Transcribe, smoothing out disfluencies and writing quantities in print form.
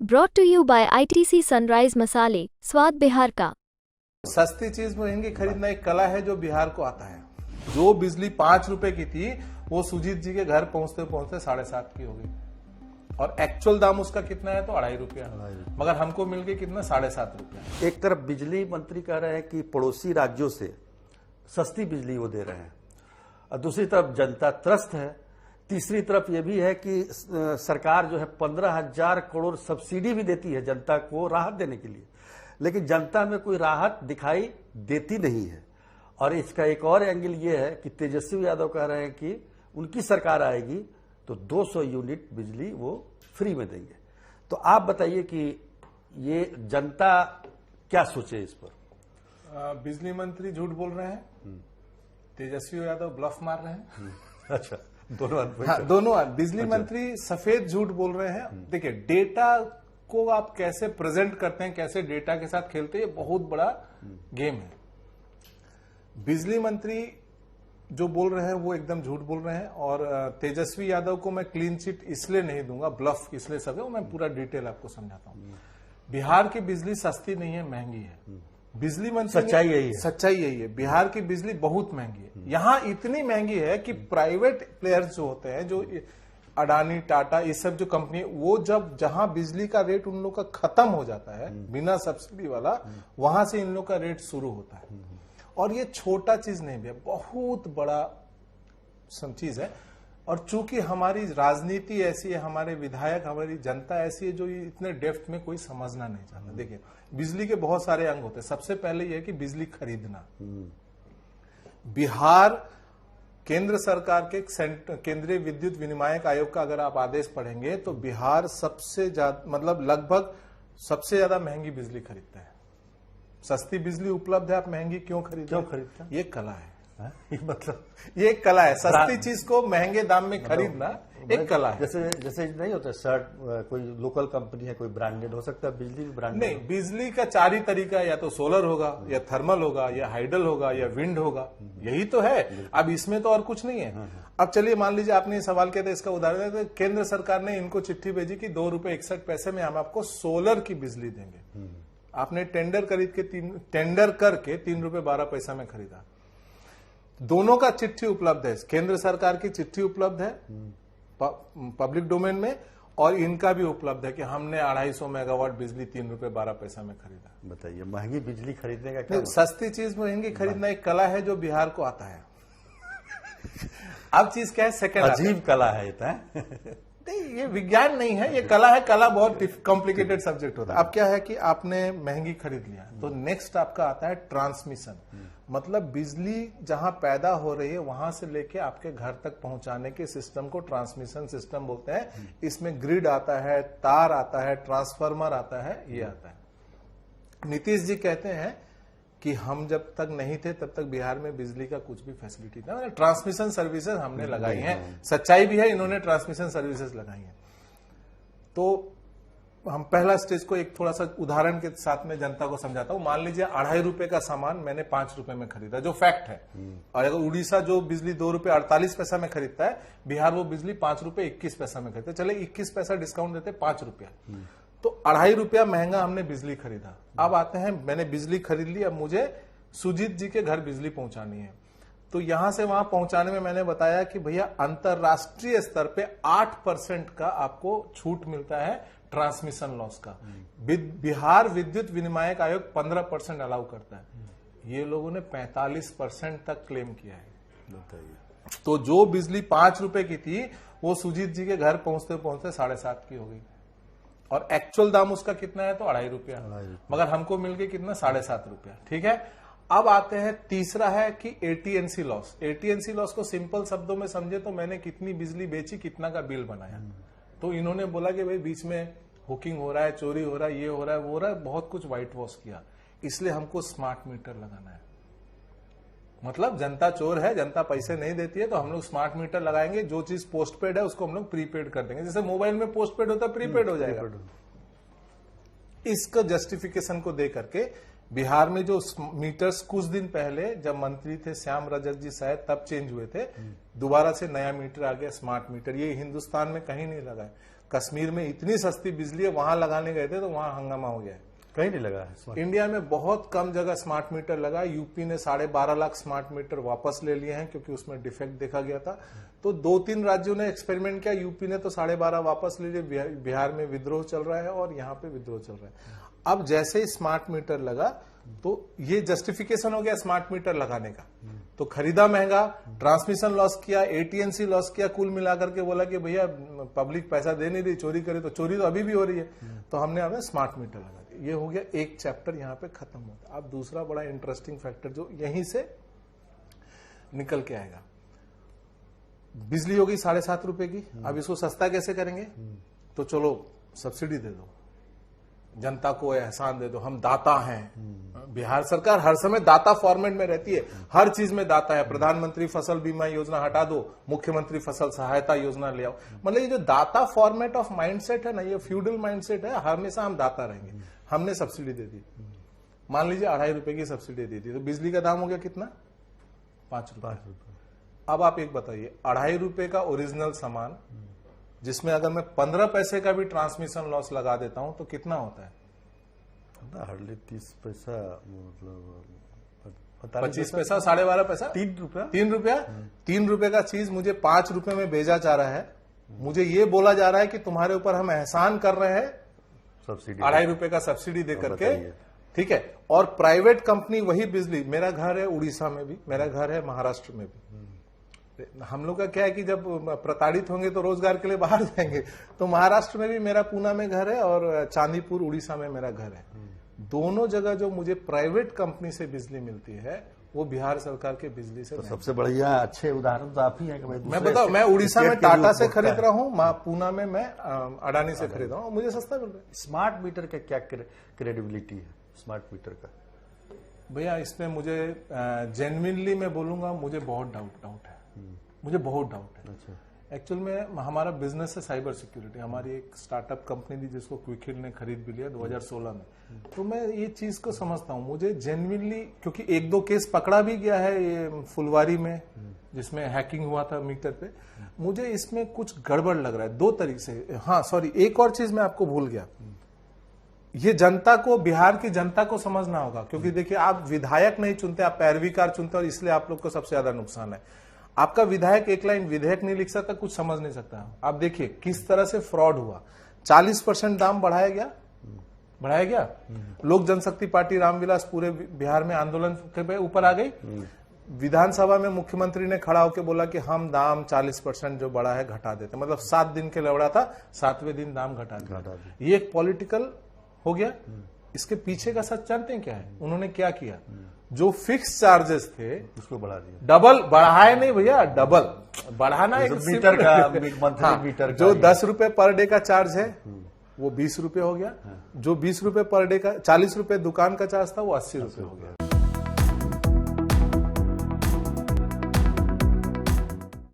Brought to you by ITC Sunrise मसाले, स्वाद बिहार का। सस्ती चीज महंगी खरीदना एक कला है जो बिहार को आता है। जो बिजली 5 रुपए की थी वो सुजीत जी के घर पहुंचते पहुंचते 7.5 की हो गई और एक्चुअल दाम उसका कितना है तो 2.5 रुपया, मगर हमको मिल गई कितना 7.5 रुपया। एक तरफ बिजली मंत्री कह रहे हैं कि पड़ोसी राज्यों से सस्ती बिजली वो दे रहे हैं और दूसरी तरफ जनता त्रस्त है। तीसरी तरफ ये भी है कि सरकार जो है 15,000 करोड़ सब्सिडी भी देती है जनता को राहत देने के लिए, लेकिन जनता में कोई राहत दिखाई देती नहीं है। और इसका एक और एंगल ये है कि तेजस्वी यादव कह रहे हैं कि उनकी सरकार आएगी तो 200 यूनिट बिजली वो फ्री में देंगे। तो आप बताइए कि ये जनता क्या सोचे इस पर। बिजली मंत्री झूठ बोल रहे हैं, तेजस्वी यादव ब्लफ मार रहे हैं। अच्छा, दोनों हाँ, दोनों बिजली मंत्री सफेद झूठ बोल रहे हैं। देखिए, डेटा को आप कैसे प्रेजेंट करते हैं, कैसे डेटा के साथ खेलते हैं, ये बहुत बड़ा गेम है। बिजली मंत्री जो बोल रहे हैं वो एकदम झूठ बोल रहे हैं और तेजस्वी यादव को मैं क्लीन चिट इसलिए नहीं दूंगा, ब्लफ इसलिए सब है, मैं पूरा डिटेल आपको समझाता हूं। बिहार की बिजली सस्ती नहीं है, महंगी है। बिजली मंत्री सच्चाई यही है, सच्चाई यही है। बिहार की बिजली बहुत महंगी है। यहां इतनी महंगी है कि प्राइवेट प्लेयर्स जो होते हैं, जो अडानी, टाटा, ये सब जो कंपनी, वो जब जहां बिजली का रेट उन लोग का खत्म हो जाता है बिना सब्सिडी वाला, वहां से इन लोग का रेट शुरू होता है। और ये छोटा चीज नहीं है, बहुत बड़ा चीज है। और चूंकि हमारी राजनीति ऐसी है, हमारे विधायक, हमारी जनता ऐसी है जो इतने डेप्थ में कोई समझना नहीं चाहता। देखिए, बिजली के बहुत सारे अंग होते हैं। सबसे पहले यह है कि बिजली खरीदना। बिहार केंद्र सरकार के केंद्रीय विद्युत विनियामक आयोग का अगर आप आदेश पढ़ेंगे तो बिहार सबसे ज्यादा, मतलब लगभग सबसे ज्यादा महंगी बिजली खरीदता है। सस्ती बिजली उपलब्ध है, आप महंगी क्यों खरीदते हैं? ये कला है। मतलब ये एक कला है। सस्ती चीज को महंगे दाम में खरीदना एक कला है। जैसे नहीं होता शर्ट, कोई लोकल कंपनी है, कोई ब्रांडेड हो सकता है, बिजली भी ब्रांडेड नहीं। बिजली का 4 ही तरीका है, या तो सोलर होगा, या थर्मल होगा, या हाइडल होगा, या विंड होगा। यही तो है। अब इसमें तो और कुछ नहीं है। अब चलिए मान लीजिए आपने सवाल किया था, इसका उदाहरण है, केंद्र सरकार ने इनको चिट्ठी भेजी कि 2 रुपए 61 पैसे में हम आपको सोलर की बिजली देंगे। आपने टेंडर करके 3 रुपए 12 पैसा में खरीदा। दोनों का चिट्ठी उपलब्ध है, केंद्र सरकार की चिट्ठी उपलब्ध है पब्लिक डोमेन में, और इनका भी उपलब्ध है कि हमने 250 मेगावाट बिजली 3 रुपए 12 पैसा में खरीदा। बताइए, महंगी बिजली खरीदने का क्या? सस्ती चीज महंगी खरीदना एक कला है जो बिहार को आता है। अब चीज क्या है, सेकंड अजीब कला है नहीं, ये विज्ञान नहीं है, ये कला है। कला बहुत कॉम्प्लिकेटेड सब्जेक्ट होता है। अब क्या है कि आपने महंगी खरीद लिया तो नेक्स्ट आपका आता है ट्रांसमिशन। मतलब बिजली जहां पैदा हो रही है वहां से लेके आपके घर तक पहुंचाने के सिस्टम को ट्रांसमिशन सिस्टम बोलते हैं। इसमें ग्रिड आता है, तार आता है, ट्रांसफार्मर आता है, ये आता है। नीतीश जी कहते हैं कि हम जब तक नहीं थे तब तक बिहार में बिजली का कुछ भी फैसिलिटी था, मतलब ट्रांसमिशन सर्विसेज हमने लगाई हैं। सच्चाई भी है, इन्होंने ट्रांसमिशन सर्विसेज लगाई हैं। तो हम पहला स्टेज को एक थोड़ा सा उदाहरण के साथ में जनता को समझाता हूं। मान लीजिए 2.5 रुपए का सामान मैंने 5 रुपए में खरीदा, जो फैक्ट है। और अगर उड़ीसा जो बिजली 2 रुपए 48 पैसा में खरीदता है, बिहार वो बिजली 5 रुपए 21 पैसा में खरीदता है। चले 21 पैसा डिस्काउंट देते 5 रुपया, तो 2.5 रुपया महंगा हमने बिजली खरीदा। अब आते हैं, मैंने बिजली खरीद ली, अब मुझे सुजीत जी के घर बिजली पहुंचानी है। तो यहां से वहां पहुंचाने में मैंने बताया कि भैया अंतरराष्ट्रीय स्तर पे 8% का आपको छूट मिलता है ट्रांसमिशन लॉस का। बिहार विद्युत विनियामक आयोग 15% अलाउ करता है। ये लोगों ने 45% तक क्लेम किया है। बताइए, तो जो बिजली 5 रुपए की थी वो सुजीत जी के घर पहुंचते पहुंचते 7.5 की हो गई और एक्चुअल दाम उसका कितना है तो 2.5 रुपया, मगर हमको मिल गई कितना 7.5 रुपया। ठीक है। अब आते हैं, तीसरा है कि एटीएनसी लॉस। एटीएनसी लॉस को सिंपल शब्दों में समझे तो मैंने कितनी बिजली बेची, कितना का बिल बनाया। तो इन्होंने बोला कि भाई बीच में हुकिंग हो रहा है, चोरी हो रहा है, ये हो रहा है, वो हो रहा है, बहुत कुछ व्हाइट वॉश किया, इसलिए हमको स्मार्ट मीटर लगाना है। मतलब जनता चोर है, जनता पैसे नहीं देती है, तो हम लोग स्मार्ट मीटर लगाएंगे। जो चीज पोस्ट पेड है उसको हम लोग प्रीपेड कर देंगे। जैसे मोबाइल में पोस्ट पेड होता है, प्रीपेड हो जाएगा। इसका जस्टिफिकेशन को दे करके बिहार में जो मीटर्स कुछ दिन पहले जब मंत्री थे श्याम रजक जी शायद, तब चेंज हुए थे, दोबारा से नया मीटर आ गया, स्मार्ट मीटर। ये हिंदुस्तान में कहीं नहीं लगा है। कश्मीर में इतनी सस्ती बिजली है, वहां लगाने गए थे तो वहां हंगामा हो गया है। कहीं नहीं लगा है स्मार्ट। इंडिया में बहुत कम जगह स्मार्ट मीटर लगा। यूपी ने 12.5 लाख स्मार्ट मीटर वापस ले लिए हैं क्योंकि उसमें डिफेक्ट देखा गया था। तो 2-3 राज्यों ने एक्सपेरिमेंट किया, यूपी ने तो 12.5 वापस ले लिए, बिहार में विद्रोह चल रहा है और यहाँ पे विद्रोह चल रहा है। अब जैसे ही स्मार्ट मीटर लगा तो ये जस्टिफिकेशन हो गया स्मार्ट मीटर लगाने का, तो खरीदा महंगा, ट्रांसमिशन लॉस किया, एटीएनसी लॉस किया, कुल मिलाकर के बोला कि भैया पब्लिक पैसा दे नहीं रही, चोरी करे, तो चोरी तो अभी भी हो रही है, तो हमने हमें स्मार्ट मीटर लगा दिया। ये हो गया एक चैप्टर, यहाँ पे खत्म होता है। अब दूसरा बड़ा इंटरेस्टिंग फैक्टर जो यहीं से निकल के आएगा, बिजली होगी 7.5 रुपए की, अब इसको सस्ता कैसे करेंगे? तो चलो सब्सिडी दे दो, जनता को एहसान दे दो, हम दाता हैं। बिहार सरकार हर समय दाता फॉर्मेट में रहती है, हर चीज में दाता है। प्रधानमंत्री फसल बीमा योजना हटा दो, मुख्यमंत्री फसल सहायता योजना ले आओ। मतलब ये जो दाता फॉर्मेट ऑफ माइंडसेट है ना, ये फ्यूडल माइंडसेट है, हमेशा हम दाता रहेंगे। हमने सब्सिडी दे दी, मान लीजिए 2.5 रुपए की सब्सिडी दे दी, तो बिजली का दाम हो गया कितना? 5 रुपए। अब आप एक बताइए, 2.5 रुपए का ओरिजिनल सामान जिसमें अगर मैं 15 पैसे का भी ट्रांसमिशन लॉस लगा देता हूं तो कितना होता है? हार्डली 30 पैसा, मतलब 25 पैसा, 12.5 पैसा, 3 रुपया। 3 रुपया। 3 रुपए का चीज मुझे 5 रुपए में भेजा जा रहा है। मुझे ये बोला जा रहा है कि तुम्हारे ऊपर हम एहसान कर रहे हैं सब्सिडी 2.5 रुपए का सब्सिडी दे करके, बताइए। ठीक है। और प्राइवेट कंपनी वही बिजली, मेरा घर है उड़ीसा में भी, मेरा घर है महाराष्ट्र में भी। हम लोग का क्या है कि जब प्रताड़ित होंगे तो रोजगार के लिए बाहर जाएंगे, तो महाराष्ट्र में भी मेरा पूना में घर है और चांदीपुर उड़ीसा में मेरा घर है। दोनों जगह जो मुझे प्राइवेट कंपनी से बिजली मिलती है वो बिहार सरकार के बिजली से तो नहीं। सबसे बढ़िया अच्छे उदाहरण तो आप ही हैं कि भाई मैं बताऊं, मैं उड़ीसा में टाटा से खरीद रहा हूं, पूना में मैं अडानी से खरीद रहा हूं, मुझे सस्ता मिल रहा है। स्मार्ट मीटर का क्या क्रेडिबिलिटी है स्मार्ट मीटर का? भैया इसमें मुझे जेन्युइनली मैं बोलूंगा, मुझे बहुत डाउट है, मुझे बहुत डाउट है। अच्छा, एक्चुअल में हमारा बिजनेस है साइबर सिक्योरिटी। हमारी एक स्टार्टअप कंपनी थी जिसको क्विकहिल ने खरीद भी लिया 2016 में। तो मैं ये चीज को समझता हूँ, मुझे जेन्युइनली, क्योंकि 1-2 केस पकड़ा भी गया है ये फुलवारी में जिसमें हैकिंग हुआ था मीटर पे, मुझे इसमें कुछ गड़बड़ लग रहा है 2 तरीके से। हाँ सॉरी, एक और चीज मैं आपको भूल गया, ये जनता को, बिहार की जनता को समझना होगा, क्योंकि देखिए आप विधायक नहीं चुनते, आप पैरवीकार चुनते, और इसलिए आप लोग को सबसे ज्यादा नुकसान है। आपका विधायक एक लाइन विधेयक नहीं लिख सकता, कुछ समझ नहीं सकता। आप देखिए किस तरह से फ्रॉड हुआ। 40% दाम बढ़ाया गया। लोक जनशक्ति पार्टी रामविलास पूरे बिहार में आंदोलन के ऊपर आ गई। विधानसभा में मुख्यमंत्री ने खड़ा होकर बोला कि हम दाम 40% जो बढ़ा है घटा देते, मतलब 7 दिन के लौड़ा था, 7वें दिन दाम घटा दिया। ये एक पॉलिटिकल हो गया। इसके पीछे का सच जानते हैं क्या है? उन्होंने क्या किया, जो फिक्स चार्जेस थे उसको बढ़ा दिया, डबल बढ़ाए नहीं भैया, डबल बढ़ाना एक मीटर का, मंथली मीटर का, जो 10 रुपए पर डे का चार्ज है वो 20 रुपए हो गया। जो 20 रुपए पर डे का, 40 रुपए दुकान का चार्ज था वो 80 रुपए हो गया।